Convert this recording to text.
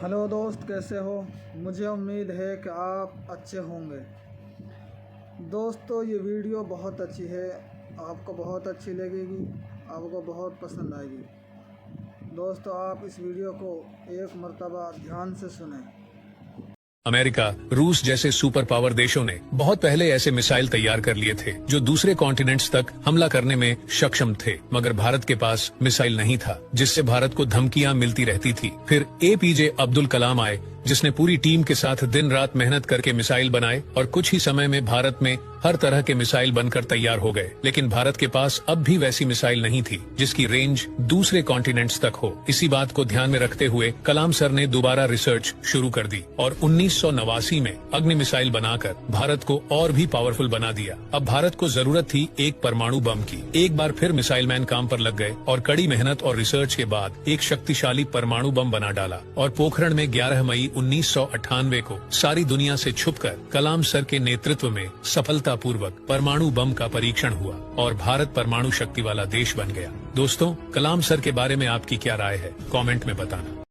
Hello दोस्त, कैसे हो? मुझे उम्मीद है कि आप अच्छे होंगे। दोस्तों, ये वीडियो बहुत अच्छी है, आपको बहुत अच्छी लगेगी, आपको बहुत पसंद आएगी। दोस्तों, आप इस वीडियो को एक मर्तबा ध्यान से सुनें। अमेरिका, रूस जैसे सुपर पावर देशों ने बहुत पहले ऐसे मिसाइल तैयार कर लिए थे जो दूसरे कॉन्टिनेंट्स तक हमला करने में सक्षम थे, मगर भारत के पास मिसाइल नहीं था, जिससे भारत को धमकियां मिलती रहती थी। फिर एपीजे अब्दुल कलाम आए, जिसने पूरी टीम के साथ दिन रात मेहनत करके मिसाइल बनाए और कुछ ही समय में भारत में हर तरह के मिसाइल बनकर तैयार हो गए। लेकिन भारत के पास अब भी वैसी मिसाइल नहीं थी जिसकी रेंज दूसरे कॉन्टिनेंट्स तक हो। इसी बात को ध्यान में रखते हुए कलाम सर ने दोबारा रिसर्च शुरू कर दी और 1989 में अग्नि मिसाइल बनाकर भारत को और भी पावरफुल बना दिया। अब भारत को जरूरत थी एक परमाणु बम की। एक बार फिर मिसाइल मैन काम पर लग गए और कड़ी मेहनत और रिसर्च के बाद एक शक्तिशाली परमाणु बम बना डाला। और पोखरण में 11 मई 1998 को सारी दुनिया से छुपकर कलाम सर के नेतृत्व में सफलतापूर्वक परमाणु बम का परीक्षण हुआ और भारत परमाणु शक्ति वाला देश बन गया। दोस्तों, कलाम सर के बारे में आपकी क्या राय है? कमेंट में बताना।